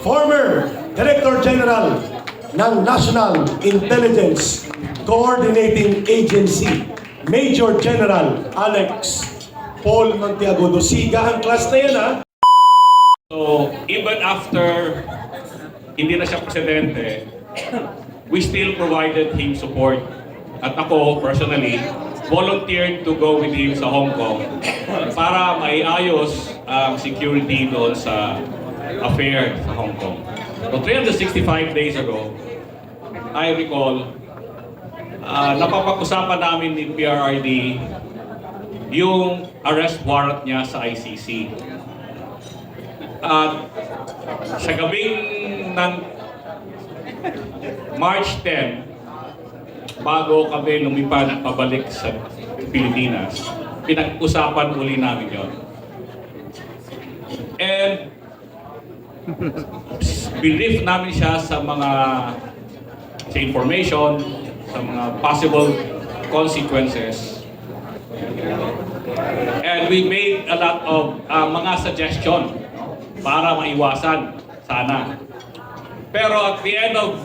former Director General ng National Intelligence Coordinating Agency, Major General Alex Paul Monteagudo. Siga ang class na yan, ha? So, even after hindi na siya presidente, we still provided him support. At ako, personally, volunteered to go with him sa Hong Kong para maiayos ang security doon sa affair sa Hong Kong. So, 365 days ago, I recall, napapag-usapan namin ni PRRD yung arrest warrant niya sa ICC. At sa gabing ng March 10, bago kami lumipad pabalik sa Pilipinas, pinag-usapan uli namin yon. And brief namin siya sa information, sa mga possible consequences. And we made a lot of mga suggestion para maiwasan sana. Pero at the end of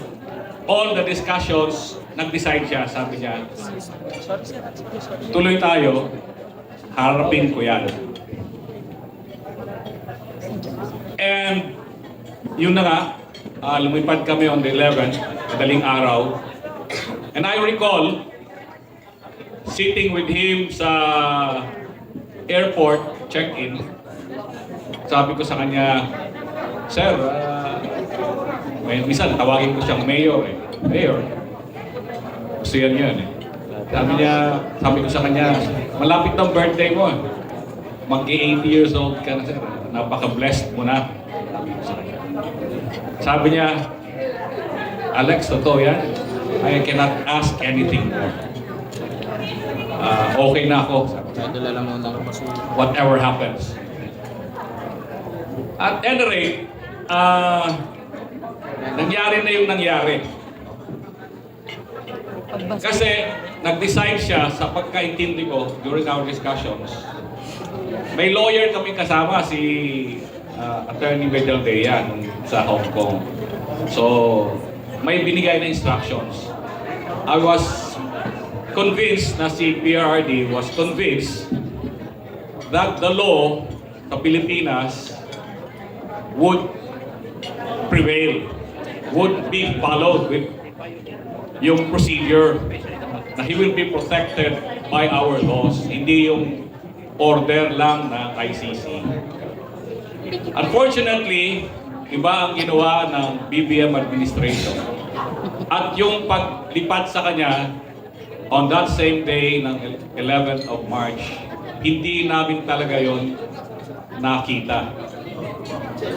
all the discussions, nag-decide siya, sabi niya, tuloy tayo, harapin ko yan. And yun na nga, lumipad kami on the 11th, madaling araw. And I recall sitting with him sa airport check-in. Sabi ko sa kanya, Sir, minsan tawagin ko siyang mayor eh. Mayor, gusto yan eh. Sabi ko sa kanya, malapit ng birthday mo. Mag-80 years old ka na, sir. Napaka-blessed mo na. Sabi niya, Alex, totoo yan. I cannot ask anything more. Okay na ako. Whatever happens. At any rate, nangyari na yung nangyari. Kasi nag-decide siya sa pagkaintindi ko during our discussions. May lawyer kami kasama, si Attorney Bedaldea sa Hong Kong. So, may binigay na instructions. I was convinced na si PRRD was convinced that the law sa Pilipinas would prevail, would be followed with yung procedure, na he will be protected by our laws, hindi yung order lang ng ICC. Unfortunately, iba ang ginawa ng BBM administration. At yung paglipat sa kanya on that same day ng 11th of March, hindi namin talaga yon nakita.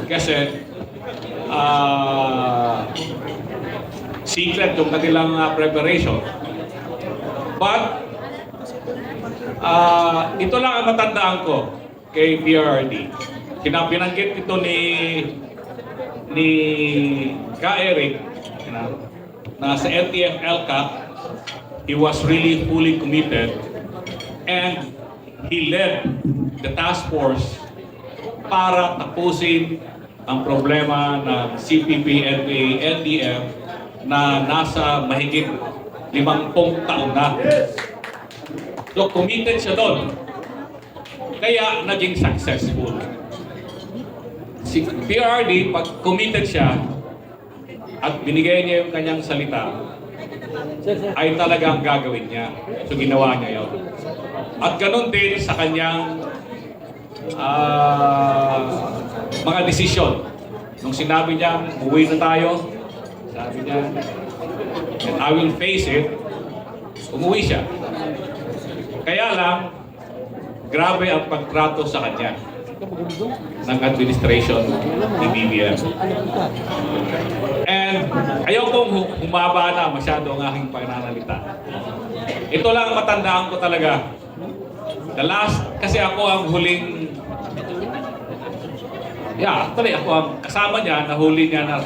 Kasi secret yung kanilang preparation. But ito lang ang matandaan ko kay PRRD. Binanggit ito ni Ka Eric na sa LTF-LCAC, he was really fully committed and he led the task force para tapusin ang problema ng CPP, NPA, NDF na nasa mahigit 50 taon na. So committed siya doon. Kaya naging successful. Si PRRD, pag committed siya at binigay niya yung kanyang salita, ay talagang gagawin niya. So ginawa niya yun. At ganun din sa kanyang mga desisyon. Nung sinabi niya, uwi na tayo, sabi niya, and I will face it, umuwi siya. Kaya lang, grabe ang pagtrato sa kanya ng administration ni BBM. And ayaw kong humaba na masyado ang aking pananalita. Ito lang ang matandaan ko talaga. The last, kasi ako ang huling, actually ako ang kasama niya, nahuli niya na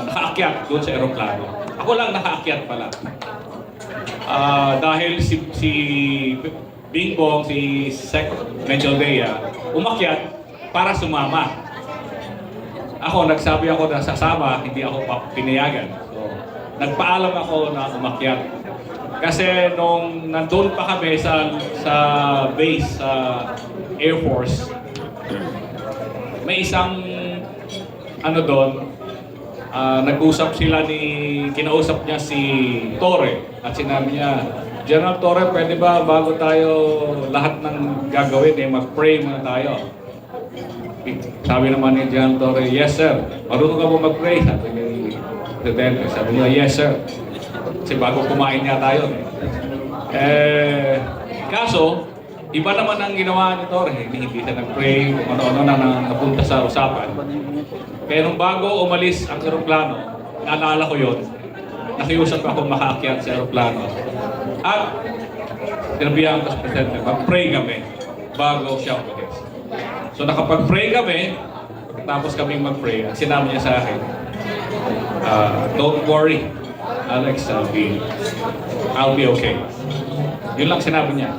nakaakyat doon sa aeroplano. Ako lang nakaakyat pala. Dahil si Bingbong, si Sec Medjaldea, umakyat para sumama. ako, nagsabi ako na sasama, hindi ako pinayagan. So, nagpaalam ako na umakyat. Kasi nung nandun pa kami sa base sa Air Force, may isang ano doon, nag-usap sila kinausap niya si Torre at sinabi niya, General Torre, pwede ba bago tayo lahat ng gagawin, mag-pray muna tayo? Sabi naman ni General Torre, yes sir. Marunong ka po mag-pray? Sabi ni Presidente. Sabi niya, yes sir. Kasi bago kumain niya tayo. Kaso, iba naman ang ginawa ni Torre. Hindi siya nag-pray, kung ano-ano na napunta sa usapan. Kaya nung bago umalis ang aeroplano, naalala ko yun, nakiusap ako makaakyat sa aeroplano. At sinabihan ko sa Presidente, mag-pray kami bago siya umalis. So nakapag-pray kami, tapos kaming mag-pray, sinabi niya sa akin, don't worry, Alex, I'll be okay. Yun lang sinabi niya.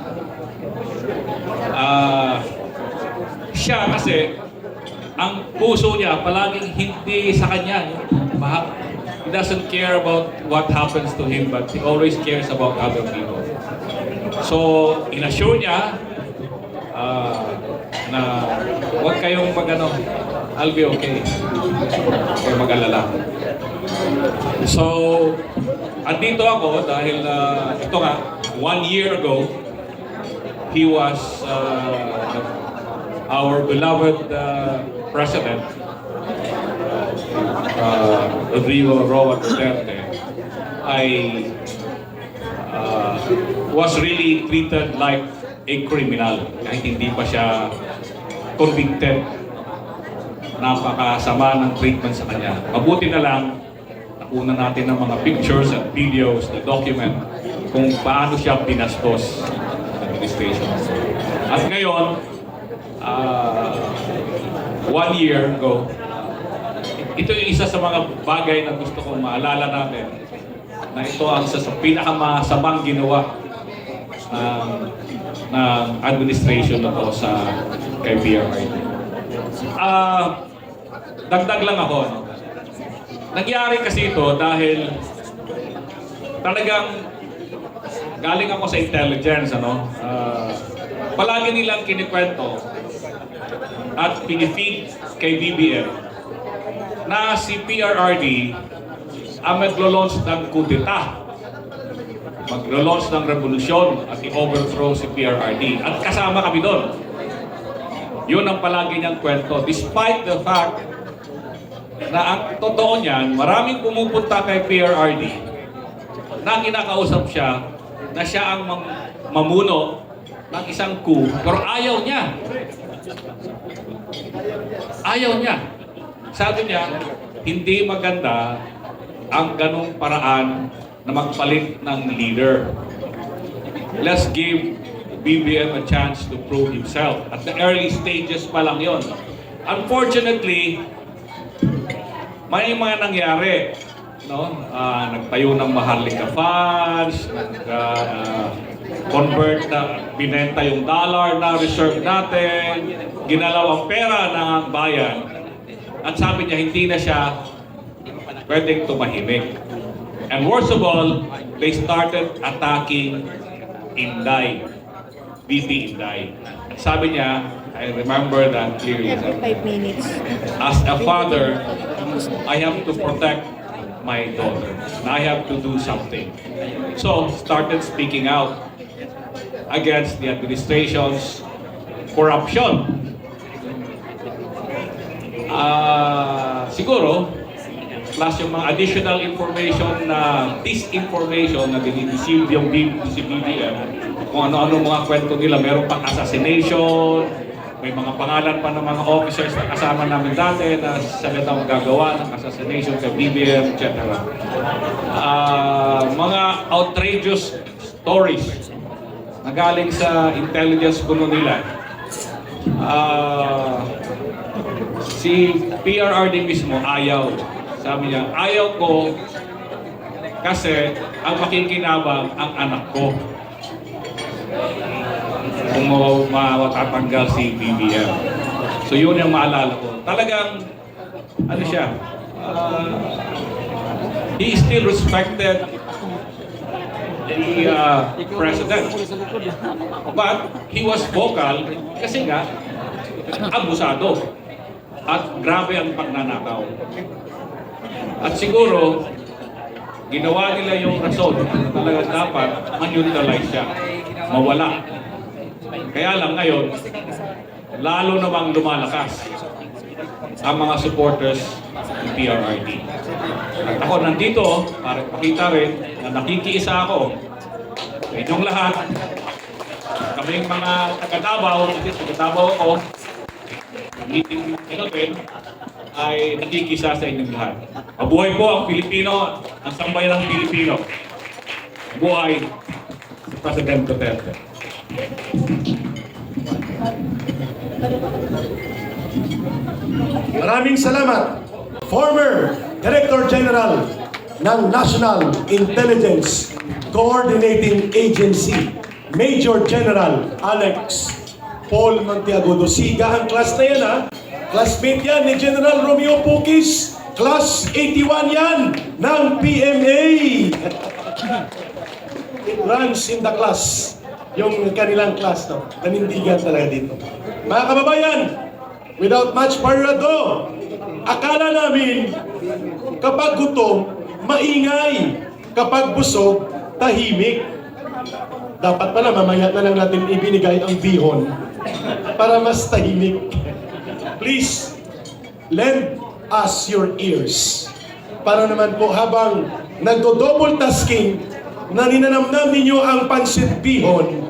Siya kasi, ang puso niya palaging hindi sa kanya. He doesn't care about what happens to him, but he always cares about other people. So, inassure niya na huwag kayong I'll be okay. Huwag kayong mag-alala. So, andito ako dahil ito nga, 1 year ago, he was our beloved President, Rodrigo Roa Duterte, was really treated like a criminal. Kahit hindi pa siya convicted, napakasama ng treatment sa kanya. Mabuti na lang, nakuna natin ng mga pictures at videos na document kung paano siya pinastos ng administration. At ngayon, 1 year ago, ito yung isa sa mga bagay na gusto kong maalala natin na ito ang isa sa pinakamasamang ginawa ng administration na to sa kay PRRD. Dagdag lang ako. No? Nangyari kasi ito dahil talagang galing ako sa intelligence, palagi nilang kinikwento at pinifeed kay BBM na si PRRD ang maglo-launch ng kudeta, maglo-launch ng revolusyon at i-overthrow si PRRD. At kasama kami doon. Yun ang palagi niyang kwento. Despite the fact na ang totoo niyan, maraming pumupunta kay PRRD na kinakausap siya na siya ang mamuno ng isang coup, pero ayaw niya. Ayaw niya. Sabi niya, hindi maganda ang ganong paraan na magpalit ng leader. Let's give BBM a chance to prove himself. At the early stages pa lang yon. Unfortunately, may mga nangyari. Nagtayo ng Maharlika funds, convert na, binenta yung dollar na reserve natin, ginalaw ang pera ng bayan. At sabi niya, hindi na siya pwedeng tumahimik. And worst of all, they started attacking Inday, VP Inday. Sabi niya, I remember that clearly. Every 5 minutes. As a father, I have to protect my daughter. I have to do something. So, started speaking out against the administration's corruption. Siguro, plus yung mga additional information na disinformation na dinideceive yung BBM, kung ano-ano mga kwento nila, meron pang assassination, may mga pangalan pa ng mga officers na kasama namin dati na sila daw gagawa ng assassination kay BBM, etc. Mga outrageous stories na galing sa intelligence kuno nila. Si PRRD mismo ayaw. Sabi niya, ayaw ko kasi ang makikinabang ang anak ko kung matatanggal si BBM. So yun yung maalala ko. Talagang ano siya, he is still respected the president. But he was vocal kasi nga abusado at grabe ang pagnanakaw. At siguro ginawa nila yung rason na talaga dapat ma-neutralize siya, mawala. Kaya lang ngayon, lalo namang lumalakas ang mga supporters ng PRRD. At ako nandito para pakita rin na nakikiisa ako sa inyong lahat. Kaming mga taga-Davao, kasi taga-Davao ako, meeting rin, ay nakikisa sa inyong lahat. Mabuhay po ang Pilipino, ang sambayan ng Pilipino. Buhay si President Duterte. Maraming salamat, former Director General ng National Intelligence Coordinating Agency, Major General Alex Paul Monteagudo. Siga ang class na yan, ha? Classmate yan ni General Romeo Pukis. Class 81 yan ng PMA. It runs in the class. Yung kanilang class, no? Nanindigan talaga dito. Mga kababayan, without much further ado, akala namin kapag gutom, maingay. Kapag busog, tahimik. Dapat pala mamaya na lang natin ibinigay ang bihon para mas tahimik. Please, lend us your ears. Para naman po habang nagdo-double tasking, na ninanamnam ninyo ang pansit bihon,